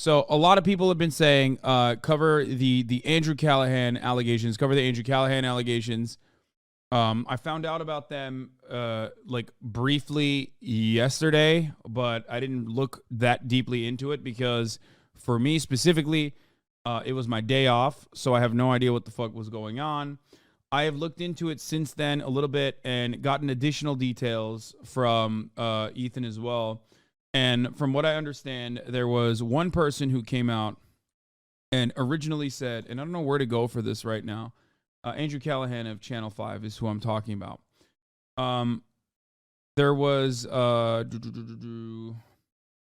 So a lot of people have been saying, cover the Andrew Callaghan allegations. Cover the Andrew Callaghan allegations. I found out about them like briefly yesterday, but I didn't look that deeply into it because for me specifically, it was my day off, so I have no idea what the fuck was going on. I have looked into it since then a little bit and gotten additional details from Ethan as well. And from what I understand, there was one person who came out and originally said, and I don't know where to go for this right now. Andrew Callaghan of Channel 5 is who I'm talking about. There was the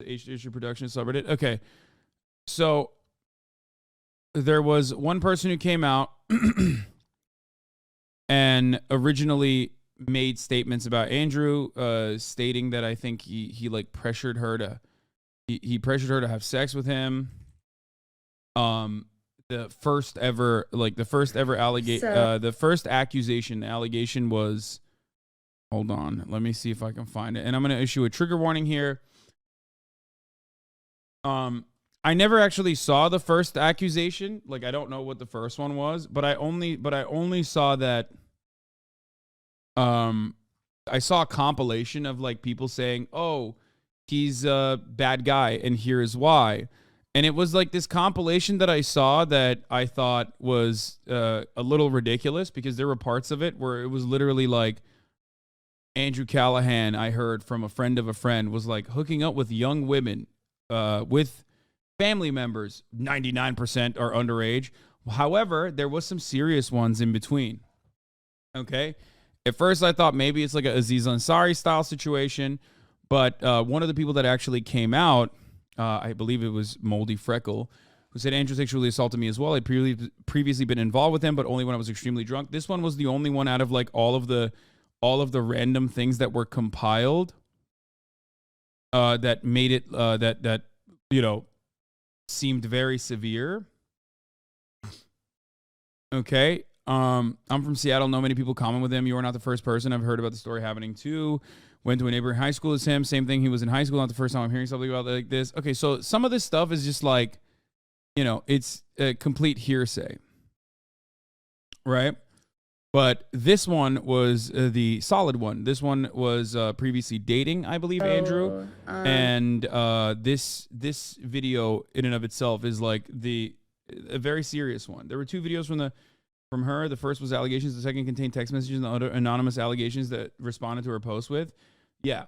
H production subreddit. Okay. So there was one person who came out and originally made statements about Andrew, stating that I think he like pressured her to he pressured her to have sex with him. The first ever the first accusation, the allegation was, hold on, let me see if I can find it. And I'm going to issue a trigger warning here. I never actually saw the first accusation. Like, I don't know what the first one was, but I only saw that I saw a compilation of like people saying, "Oh, he's a bad guy and here is why." And it was like this compilation that I saw that I thought was a little ridiculous because there were parts of it where it was literally like Andrew Callaghan, I heard from a friend of a friend, was like hooking up with young women with family members. 99% are underage. However, there was some serious ones in between. Okay. At first, I thought maybe it's like a Aziz Ansari style situation. But one of the people that actually came out, I believe it was Moldy Freckle, who said Andrew sexually assaulted me as well. I'd previously been involved with him, but only when I was extremely drunk. This one was the only one out of like all of the random things that were compiled that made it that seemed very severe. Okay. I'm from Seattle. Know many people common with him. You are not the first person. I've heard about the story happening too. Went to a neighboring high school as him. Same thing. He was in high school. Not the first time I'm hearing something about like this. Okay, so some of this stuff is just like, it's a complete hearsay, right? But this one was the solid one. This one was previously dating, I believe, Andrew. And this video in and of itself is like a very serious one. There were two videos from her. The first was allegations. The second contained text messages and other anonymous allegations that responded to her post with. Yeah.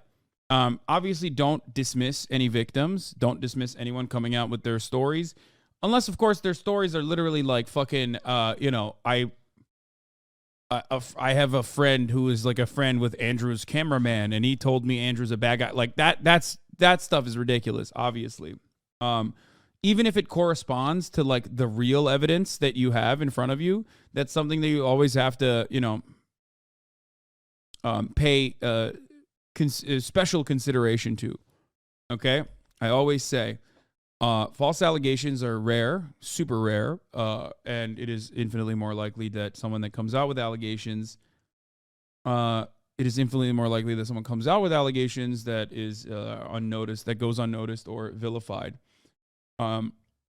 Obviously, don't dismiss any victims. Don't dismiss anyone coming out with their stories. Unless, of course, their stories are literally like fucking, I have a friend who is like a friend with Andrew's cameraman, and he told me Andrew's a bad guy. Like that stuff is ridiculous, obviously. Even if it corresponds to like the real evidence that you have in front of you, that's something that you always have to, pay special consideration to. Okay? I always say false allegations are rare, super rare, and it is infinitely more likely that someone that comes out with allegations, that is unnoticed, that goes unnoticed or vilified,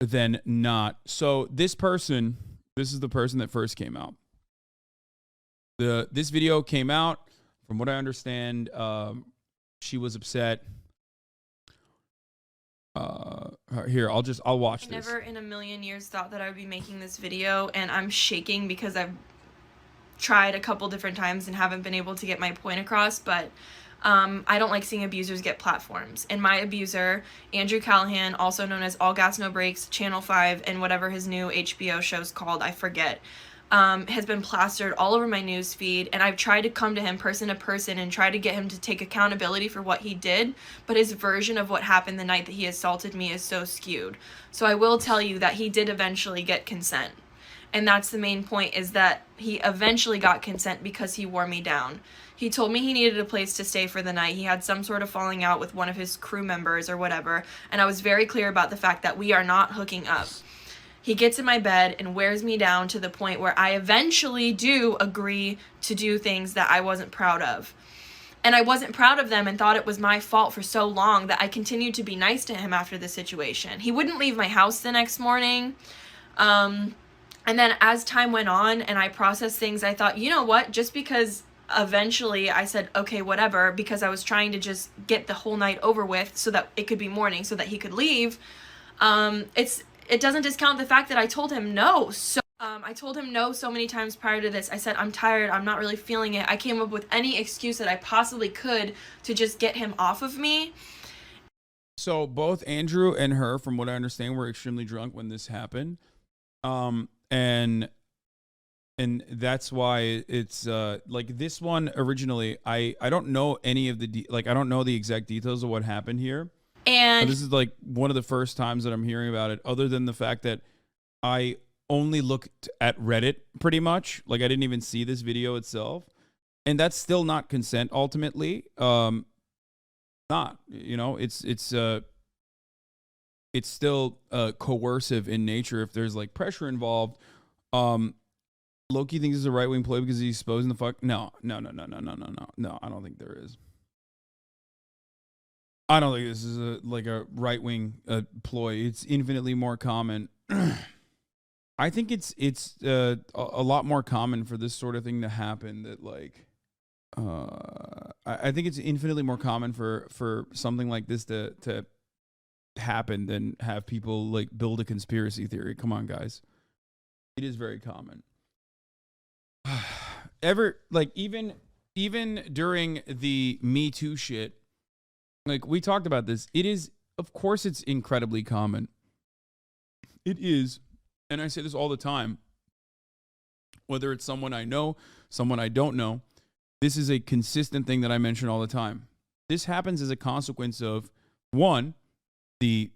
than not. So this is the person that first came out. This video came out. From what I understand, she was upset. Here, I'll watch this. Never in a million years thought that I would be making this video, and I'm shaking because I've tried a couple different times and haven't been able to get my point across, but I don't like seeing abusers get platforms. And my abuser, Andrew Callaghan, also known as All Gas No Breaks, Channel 5, and whatever his new HBO show's called, I forget, has been plastered all over my news feed, and I've tried to come to him person to person and try to get him to take accountability for what he did, but his version of what happened the night that he assaulted me is so skewed. So I will tell you that he did eventually get consent. And that's the main point, is that he eventually got consent because he wore me down. He told me he needed a place to stay for the night. He had some sort of falling out with one of his crew members or whatever, and I was very clear about the fact that we are not hooking up. He gets in my bed and wears me down to the point where I eventually do agree to do things that I wasn't proud of. And I wasn't proud of them and thought it was my fault for so long that I continued to be nice to him after the situation. He wouldn't leave my house the next morning. And then as time went on and I processed things, I thought, you know what, just because eventually I said, okay, whatever, because I was trying to just get the whole night over with so that it could be morning so that he could leave. It doesn't discount the fact that I told him no. I told him no so many times prior to this. I said, I'm tired. I'm not really feeling it. I came up with any excuse that I possibly could to just get him off of me. So both Andrew and her, from what I understand, were extremely drunk when this happened. And that's why it's like this one originally, I don't know any of the I don't know the exact details of what happened here. And but this is like one of the first times that I'm hearing about it, other than the fact that I only looked at Reddit pretty much. Like I didn't even see this video itself. And that's still not consent ultimately. Not, you know, it's still coercive in nature if there's like pressure involved. Loki thinks it's a right-wing play because he's exposing the fuck. No, I don't think there is. I don't think this is a right-wing ploy. It's infinitely more common. I think it's a lot more common for this sort of thing to happen. That like, I think it's infinitely more common for something like this to happen than have people like build a conspiracy theory. Come on, guys. It is very common. Even during the Me Too shit, like we talked about this, it is, of course, it's incredibly common. It is, and I say this all the time, whether it's someone I know, someone I don't know, this is a consistent thing that I mention all the time. This happens as a consequence of, one, the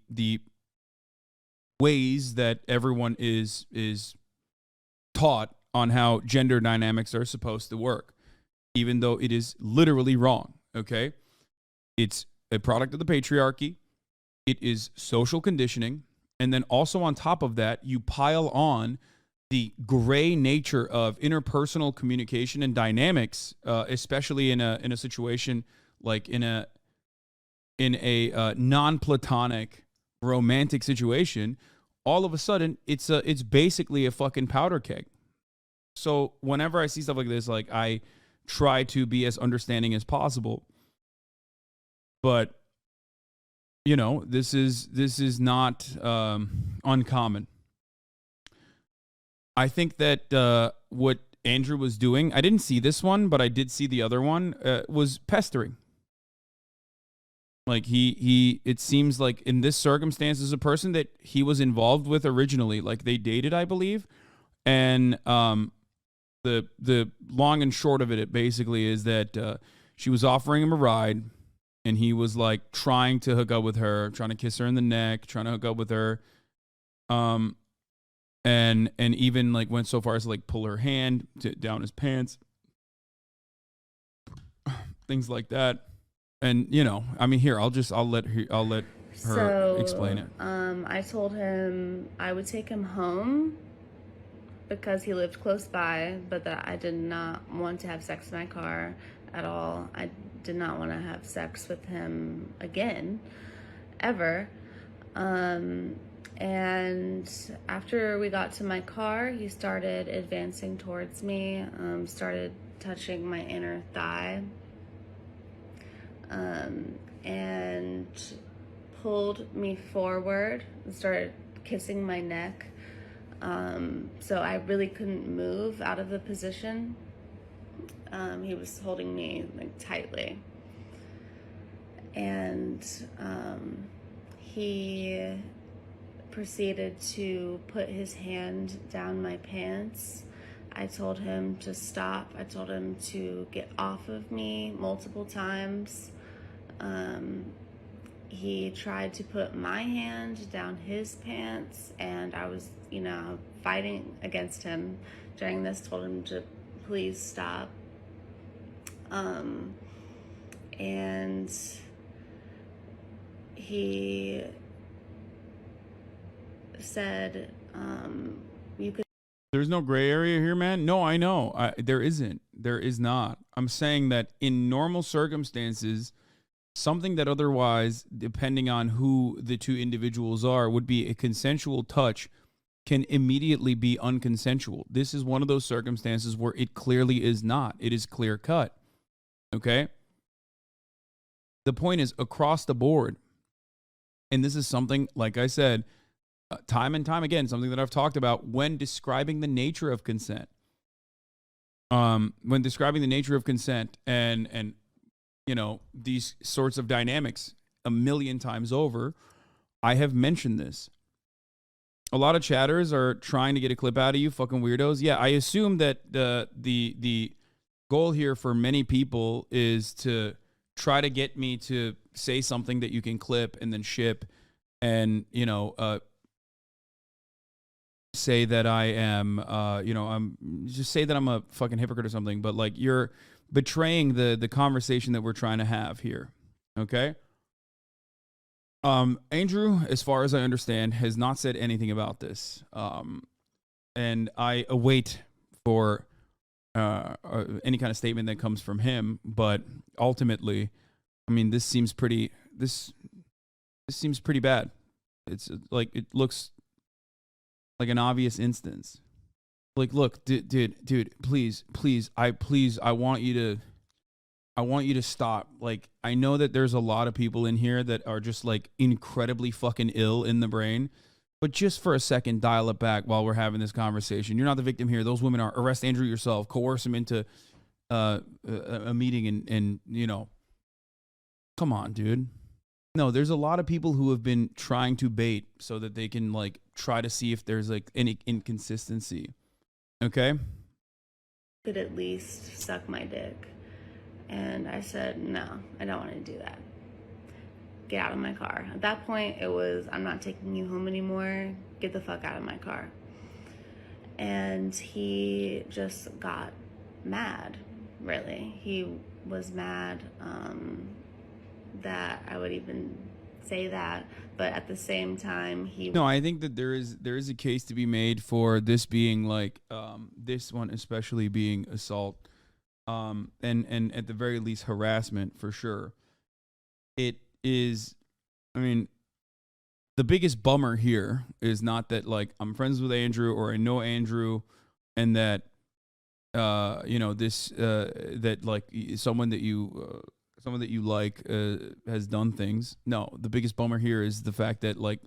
ways that everyone is taught on how gender dynamics are supposed to work, even though it is literally wrong, okay? It's a product of the patriarchy. It is social conditioning. And then also on top of that, you pile on the gray nature of interpersonal communication and dynamics, especially in a situation like in a non-platonic romantic situation. All of a sudden, it's basically a fucking powder keg. So whenever I see stuff like this, like I try to be as understanding as possible. But you know, this is not uncommon. I think that what Andrew was doing, I didn't see this one, but I did see the other one, was pestering. Like he it seems like in this circumstance is a person that he was involved with originally. Like they dated, I believe. And the long and short of it basically is that she was offering him a ride, and he was like trying to hook up with her, trying to kiss her in the neck, trying to hook up with her. And even like went so far as to like pull her hand down his pants. Things like that. And you know, I mean, here I'll let her explain it. I told him I would take him home because he lived close by, but that I did not want to have sex in my car at all. I did not want to have sex with him again, ever. And after we got to my car, he started advancing towards me, started touching my inner thigh, and pulled me forward and started kissing my neck. So I really couldn't move out of the position. He was holding me like tightly. And he proceeded to put his hand down my pants. I told him to stop. I told him to get off of me multiple times. He tried to put my hand down his pants, and I was, you know, fighting against him during this, told him to please stop. And he said, you could. There's no gray area here, man. No, I know. There isn't. There is not. I'm saying that in normal circumstances, something that otherwise, depending on who the two individuals are, would be a consensual touch can immediately be unconsensual. This is one of those circumstances where it clearly is not. It is clear cut. Okay? The point is across the board, and this is something, like I said, time and time again, something that I've talked about when describing the nature of consent. When describing the nature of consent and you know, these sorts of dynamics a million times over, I have mentioned this. A lot of chatters are trying to get a clip out of you, fucking weirdos. Yeah, I assume that the goal here for many people is to try to get me to say something that you can clip and then ship, and you know, say that I am, you know, I'm just say that I'm a fucking hypocrite or something. But like, you're betraying the conversation that we're trying to have here. Okay. Andrew, as far as I understand, has not said anything about this. And I await for any kind of statement that comes from him. But ultimately, I mean, this seems pretty bad. It's like, it looks like an obvious instance. Like, look, dude, please, I want you to stop. Like, I know that there's a lot of people in here that are just like incredibly fucking ill in the brain, but just for a second, dial it back while we're having this conversation. You're not the victim here. Those women are. Arrest Andrew yourself. Coerce him into a meeting and you know, come on, dude. No, there's a lot of people who have been trying to bait so that they can like try to see if there's like any inconsistency. Okay? Could at least suck my dick. And I said, no, I don't want to do that. Get out of my car. At that point, it was, I'm not taking you home anymore. Get the fuck out of my car. And he just got mad, really. He was mad that I would even say that. But at the same time, No, I think that there is a case to be made for this being like, this one especially being assault. And at the very least harassment for sure. It is, I mean, the biggest bummer here is not that like I'm friends with Andrew or I know Andrew and that, you know, this, that like someone that you like, has done things. No, the biggest bummer here is the fact that like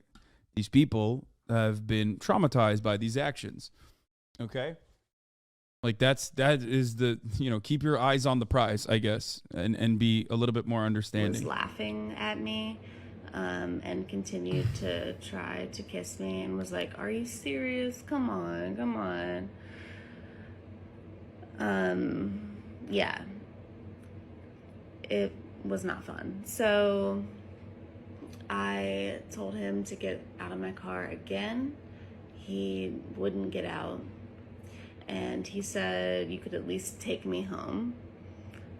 these people have been traumatized by these actions. Okay. Like that is the, you know, keep your eyes on the prize, I guess, and be a little bit more understanding. Was laughing at me and continued to try to kiss me and was like, are you serious? Come on. Yeah, it was not fun. So I told him to get out of my car again. He wouldn't get out. And he said, you could at least take me home.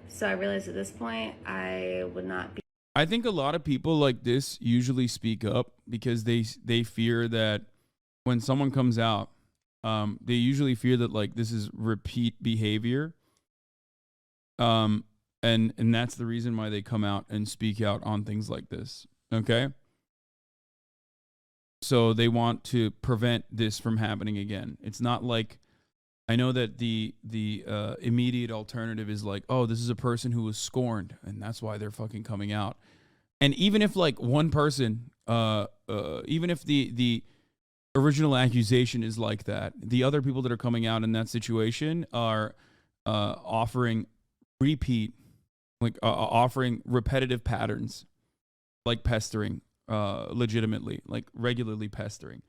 So I realized at this point, I would not be. I think a lot of people like this usually speak up because they fear that when someone comes out, they usually fear that like this is repeat behavior. And that's the reason why they come out and speak out on things like this. Okay. So they want to prevent this from happening again. It's not like, I know that the immediate alternative is like, oh, this is a person who was scorned, and that's why they're fucking coming out. And even if like one person, even if the original accusation is like that, the other people that are coming out in that situation are offering offering repetitive patterns, like pestering, legitimately, like regularly pestering.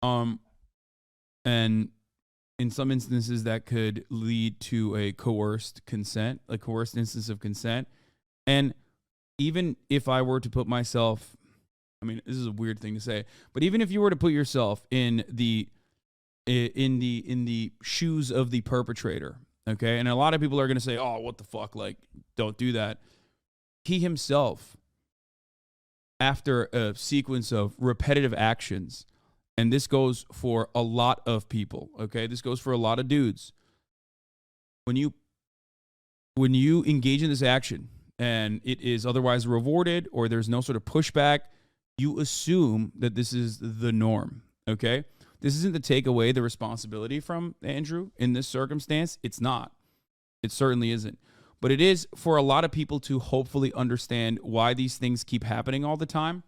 And in some instances, that could lead to a coerced consent, a coerced instance of consent. And even if I were to put myself, I mean, this is a weird thing to say, but even if you were to put yourself in the shoes of the perpetrator, okay, and a lot of people are going to say, oh, what the fuck, like, don't do that. He himself, after a sequence of repetitive actions, and this goes for a lot of people, okay? This goes for a lot of dudes. When you when you engage in this action and it is otherwise rewarded or there's no sort of pushback, you assume that this is the norm, okay? This isn't to take away the responsibility from Andrew in this circumstance. It's not. It certainly isn't. But it is for a lot of people to hopefully understand why these things keep happening all the time,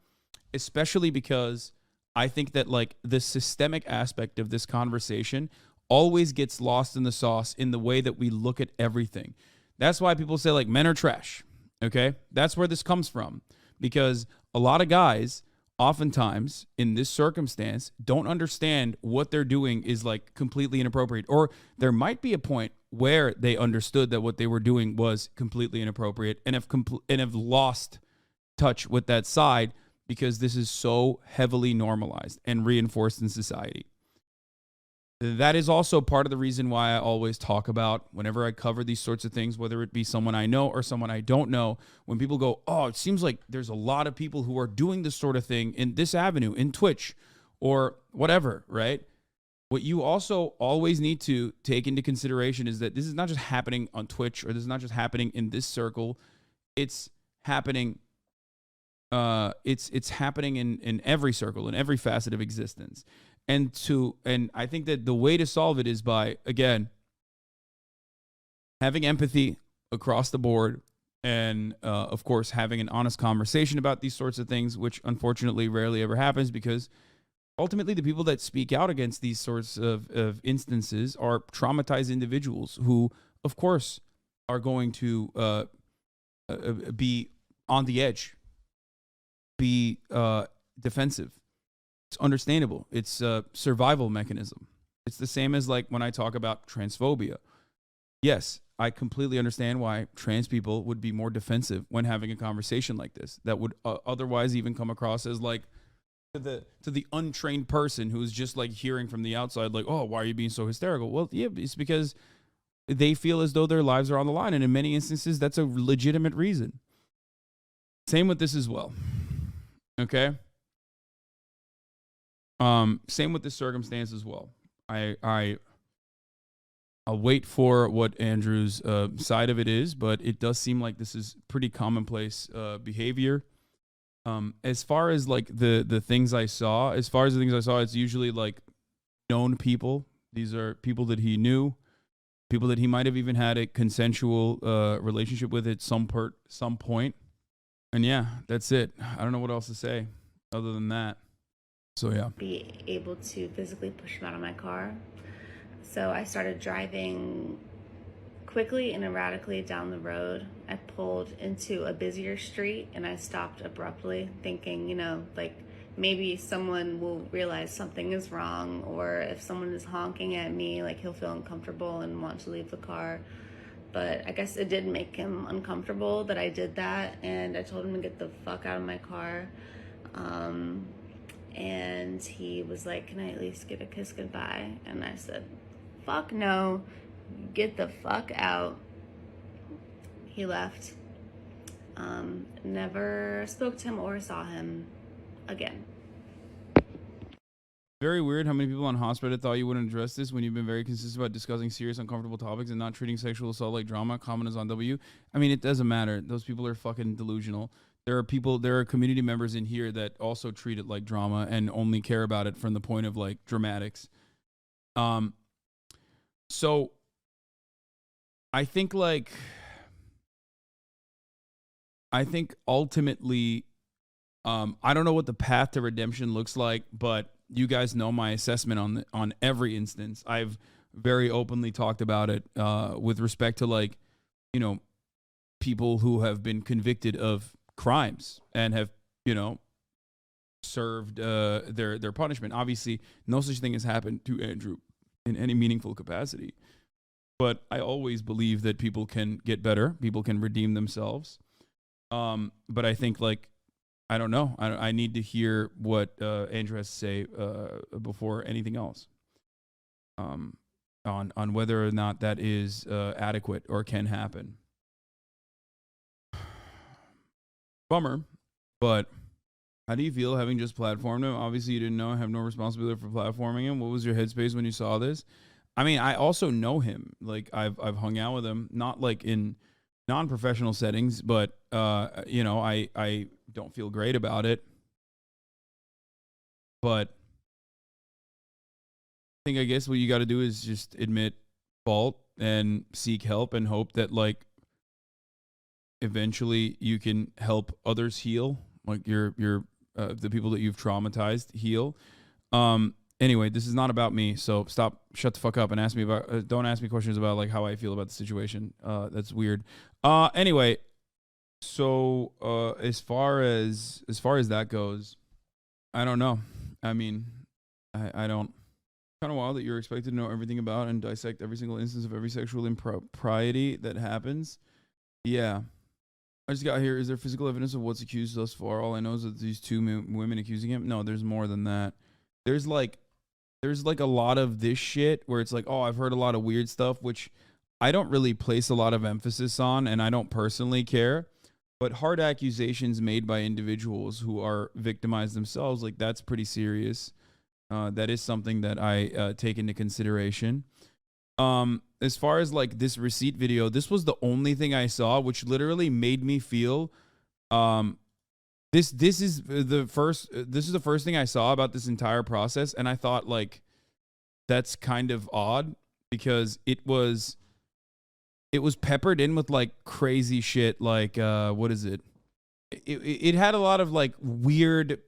especially because I think that like the systemic aspect of this conversation always gets lost in the sauce in the way that we look at everything. That's why people say like men are trash, okay? That's where this comes from, because a lot of guys oftentimes in this circumstance don't understand what they're doing is like completely inappropriate, or there might be a point where they understood that what they were doing was completely inappropriate and have lost touch with that side because this is so heavily normalized and reinforced in society. That is also part of the reason why I always talk about whenever I cover these sorts of things, whether it be someone I know or someone I don't know, when people go, oh, it seems like there's a lot of people who are doing this sort of thing in this avenue, in Twitch or whatever, right? What you also always need to take into consideration is that this is not just happening on Twitch, or this is not just happening in this circle. It's happening it's happening in every circle, in every facet of existence. And I think that the way to solve it is by, again, having empathy across the board, and of course having an honest conversation about these sorts of things, which unfortunately rarely ever happens, because ultimately the people that speak out against these sorts of instances are traumatized individuals who, of course, are going to be on the edge, be defensive. It's understandable. It's a survival mechanism. It's the same as like when I talk about transphobia. Yes, I completely understand why trans people would be more defensive when having a conversation like this that would otherwise even come across as like to the untrained person who's just like hearing from the outside like, oh, why are you being so hysterical? Well, yeah, it's because they feel as though their lives are on the line, and in many instances that's a legitimate reason. Same with this as well. Okay? Same with this circumstance as well. I'll wait for what Andrew's side of it is, but it does seem like this is pretty commonplace behavior. As far as like the things I saw, it's usually like known people. These are people that he knew, people that he might have even had a consensual relationship with at some point. And yeah, that's it. I don't know what else to say other than that. So yeah. Be able to physically push him out of my car. So I started driving quickly and erratically down the road. I pulled into a busier street and I stopped abruptly, thinking, like maybe someone will realize something is wrong, or if someone is honking at me, like he'll feel uncomfortable and want to leave the car. But I guess it did make him uncomfortable that I did that, and I told him to get the fuck out of my car. And he was like, can I at least get a kiss goodbye? And I said, fuck no, get the fuck out. He left. Never spoke to him or saw him again. Very weird how many people on Hospital thought you wouldn't address this when you've been very consistent about discussing serious, uncomfortable topics and not treating sexual assault like drama. Comment is on W. I mean, it doesn't matter. Those people are fucking delusional. There are community members in here that also treat it like drama and only care about it from the point of like dramatics. So I think ultimately, I don't know what the path to redemption looks like, but you guys know my assessment on every instance. I've very openly talked about it with respect to like, people who have been convicted of crimes and have, served their punishment. Obviously, no such thing has happened to Andrew in any meaningful capacity. But I always believe that people can get better. People can redeem themselves. But I think I don't know. I need to hear what Andrew has to say before anything else on whether or not that is adequate or can happen. Bummer, but how do you feel having just platformed him? Obviously, you didn't know. I have no responsibility for platforming him. What was your headspace when you saw this? I mean, I also know him. Like I've hung out with him, not like in non-professional settings, but you know, I don't feel great about it. But I guess what you got to do is just admit fault and seek help and hope that like eventually you can help others heal, like your the people that you've traumatized heal. Anyway, this is not about me, so shut the fuck up and ask me about don't ask me questions about like how I feel about the situation. That's weird. Anyway, so as far as that goes, I don't know. I mean, I don't. Kind of wild that you're expected to know everything about and dissect every single instance of every sexual impropriety that happens. Yeah. I just got here. Is there physical evidence of what's accused thus far? All I know is that these two women accusing him. No, there's more than that. There's like a lot of this shit where it's like, oh, I've heard a lot of weird stuff, which I don't really place a lot of emphasis on, and I don't personally care. But hard accusations made by individuals who are victimized themselves, like that's pretty serious. That is something that I take into consideration. As far as like this receipt video, this was the only thing I saw, which literally made me feel. This is the first thing I saw about this entire process, and I thought like that's kind of odd because it was peppered in with like crazy shit. Like what is it? It had a lot of like weird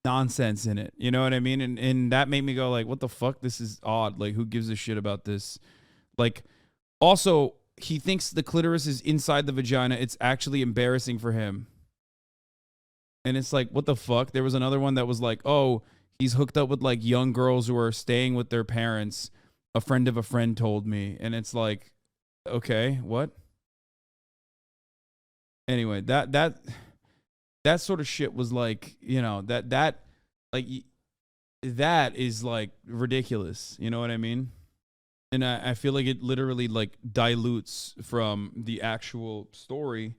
nonsense in it, you know what I mean? And that made me go like, what the fuck? This is odd. Like, who gives a shit about this? Like, also, he thinks the clitoris is inside the vagina. It's actually embarrassing for him. And it's like, what the fuck? There was another one that was like, oh, he's hooked up with like young girls who are staying with their parents. A friend of a friend told me. And it's like, okay, what? Anyway, that sort of shit was like, you know, that is like ridiculous. You know what I mean? And I feel like it literally like dilutes from the actual story.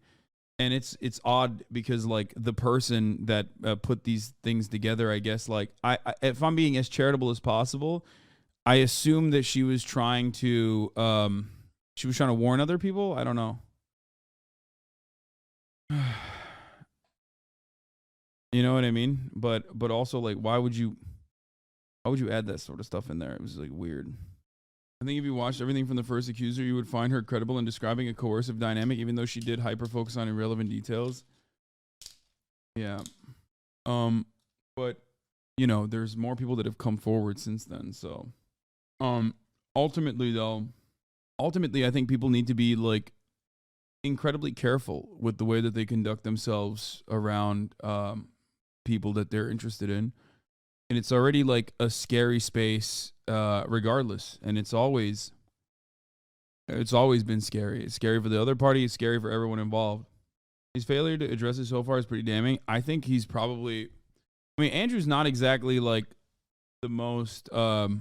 And it's odd because like the person that put these things together, I guess, like I if I'm being as charitable as possible, I assume that she was trying to warn other people. I don't know. You know what I mean? But also like why would you add that sort of stuff in there? It was like weird. I think if you watched everything from the first accuser, you would find her credible in describing a coercive dynamic, even though she did hyper focus on irrelevant details. Yeah. But you know, there's more people that have come forward since then. So, ultimately, I think people need to be like incredibly careful with the way that they conduct themselves around people that they're interested in. And it's already like a scary space, regardless. And it's always been scary. It's scary for the other party. It's scary for everyone involved. His failure to address it so far is pretty damning. I think he's probably, I mean, Andrew's not exactly like the most, like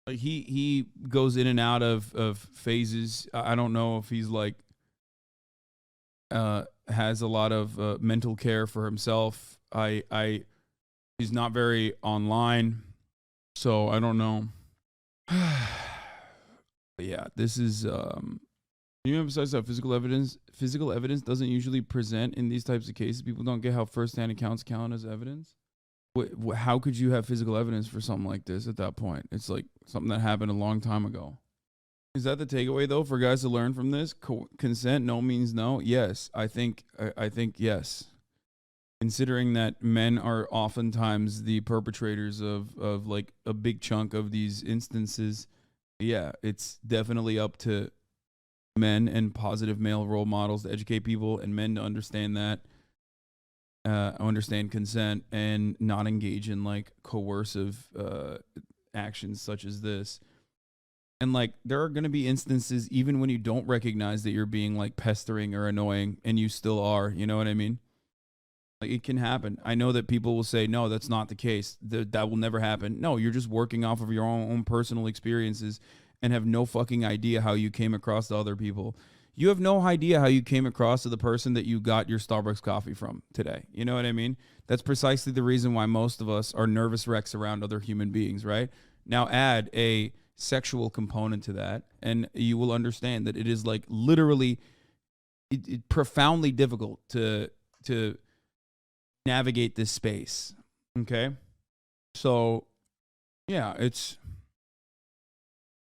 he goes in and out of phases. I don't know if he's like, has a lot of mental care for himself. He's not very online, so I don't know. But yeah, this is. Can you emphasize how physical evidence doesn't usually present in these types of cases? People don't get how first-hand accounts count as evidence. How could you have physical evidence for something like this at that point? It's like something that happened a long time ago. Is that the takeaway though for guys to learn from this? Consent no means no. Yes, I think yes. Considering that men are oftentimes the perpetrators of like a big chunk of these instances, yeah, it's definitely up to men and positive male role models to educate people and men to understand that, understand consent and not engage in like coercive actions such as this. And like there are going to be instances even when you don't recognize that you're being like pestering or annoying and you still are, you know what I mean? Like it can happen. I know that people will say, no, that's not the case. That will never happen. No, you're just working off of your own personal experiences and have no fucking idea how you came across to other people. You have no idea how you came across to the person that you got your Starbucks coffee from today. You know what I mean? That's precisely the reason why most of us are nervous wrecks around other human beings, right? Now add a sexual component to that, and you will understand that it is like literally profoundly difficult to navigate this space. Okay, so yeah, it's,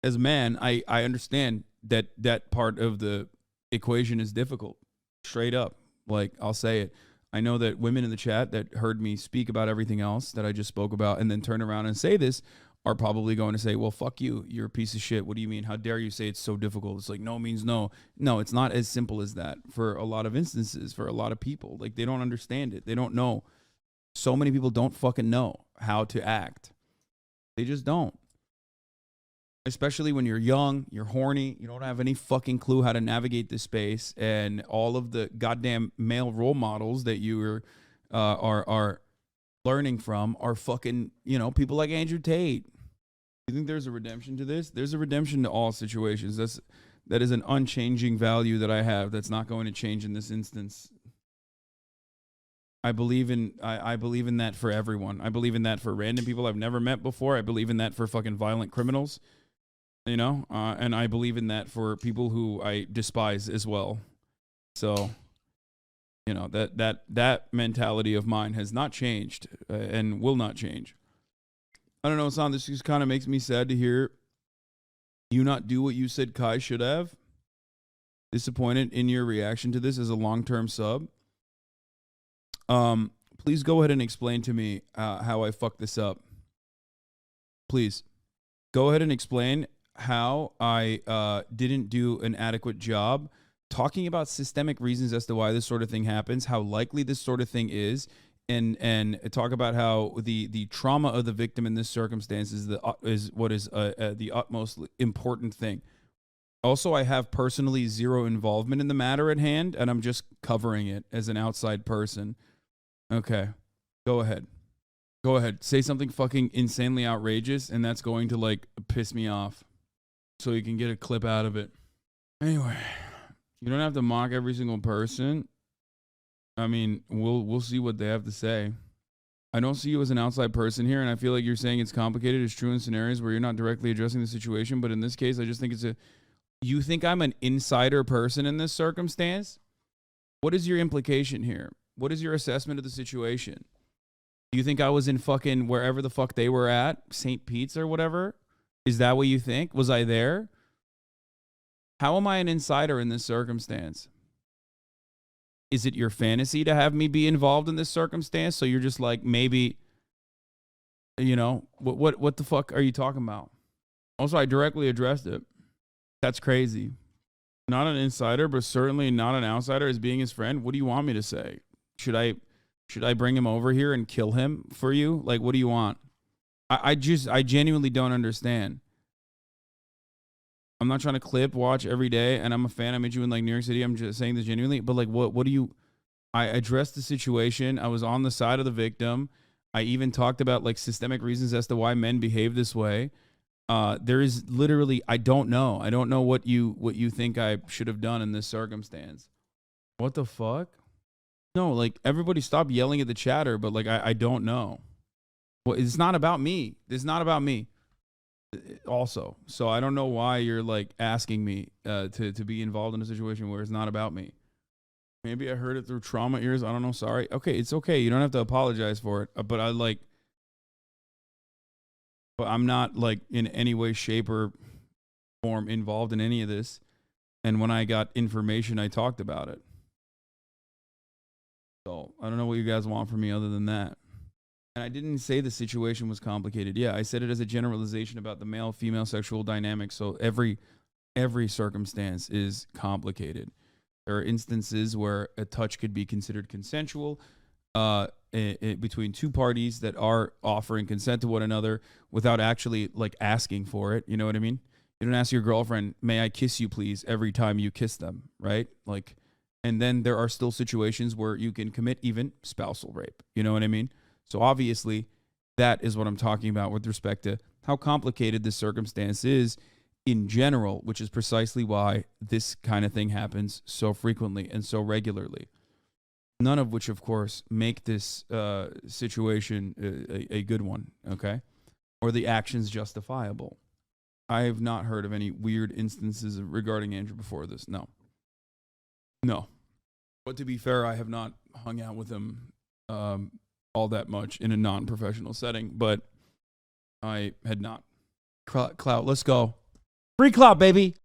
as a man, I understand that part of the equation is difficult. Straight up, like, I'll say it. I know that women in the chat that heard me speak about everything else that I just spoke about and then turn around and say this are probably going to say, well, fuck you. You're a piece of shit. What do you mean? How dare you say it's so difficult? It's like, no means no. No, it's not as simple as that for a lot of instances, for a lot of people. Like, they don't understand it. They don't know. So many people don't fucking know how to act. They just don't. Especially when you're young, you're horny, you don't have any fucking clue how to navigate this space, and all of the goddamn male role models that you are learning from are fucking, you know, people like Andrew Tate. You think there's a redemption to this? There's a redemption to all situations. That is an unchanging value that I have that's not going to change in this instance. I believe in that for everyone. I believe in that for random people I've never met before. I believe in that for fucking violent criminals. You know, and I believe in that for people who I despise as well. So, you know, that mentality of mine has not changed and will not change. I don't know, Hasan, this just kind of makes me sad to hear you not do what you said Kai should have. Disappointed in your reaction to this as a long-term sub. Please go ahead and explain to me how I fucked this up. Please go ahead and explain how I didn't do an adequate job talking about systemic reasons as to why this sort of thing happens, how likely this sort of thing is, and talk about how the trauma of the victim in this circumstance is what is the utmost important thing. Also, I have personally zero involvement in the matter at hand, and I'm just covering it as an outside person. Okay, go ahead. Go ahead. Say something fucking insanely outrageous, and that's going to, like, piss me off. So you can get a clip out of it. Anyway, you don't have to mock every single person. I mean, we'll see what they have to say. I don't see you as an outside person here, and I feel like you're saying it's complicated. It's true in scenarios where you're not directly addressing the situation, but in this case, I just think you think I'm an insider person in this circumstance? What is your implication here? What is your assessment of the situation? Do you think I was in fucking wherever the fuck they were at, St. Pete's or whatever? Is that what you think? Was I there? How am I an insider in this circumstance? Is it your fantasy to have me be involved in this circumstance? So you're just like, maybe, you know, what the fuck are you talking about? Also, I directly addressed it. That's crazy. Not an insider, but certainly not an outsider as being his friend. What do you want me to say? Should I bring him over here and kill him for you? Like, what do you want? I genuinely don't understand. I'm not trying to watch every day, and I'm a fan. I met you in, like, New York City. I'm just saying this genuinely. But, like, what do you... I addressed the situation. I was on the side of the victim. I even talked about, like, systemic reasons as to why men behave this way. There is literally... I don't know. I don't know what you think I should have done in this circumstance. What the fuck? No, like, everybody stop yelling at the chatter, but, like, I don't know. Well, it's not about me. It's not about me. Also, so I don't know why you're, like, asking me to be involved in a situation where it's not about me. Maybe I heard it through trauma ears. I don't know. Sorry. Okay, it's okay. You don't have to apologize for it. But I'm not, like, in any way, shape, or form involved in any of this. And when I got information, I talked about it. So I don't know what you guys want from me other than that. And I didn't say the situation was complicated. Yeah, I said it as a generalization about the male-female sexual dynamic. So every circumstance is complicated. There are instances where a touch could be considered consensual between two parties that are offering consent to one another without actually, like, asking for it. You know what I mean? You don't ask your girlfriend, "May I kiss you, please?" every time you kiss them, right? Like, and then there are still situations where you can commit even spousal rape. You know what I mean? So obviously, that is what I'm talking about with respect to how complicated this circumstance is in general, which is precisely why this kind of thing happens so frequently and so regularly. None of which, of course, make this situation a good one, okay? Or the actions justifiable. I have not heard of any weird instances regarding Andrew before this. No. No. But to be fair, I have not hung out with him all that much in a non-professional setting, but I had not. Clout, let's go. Free clout, baby.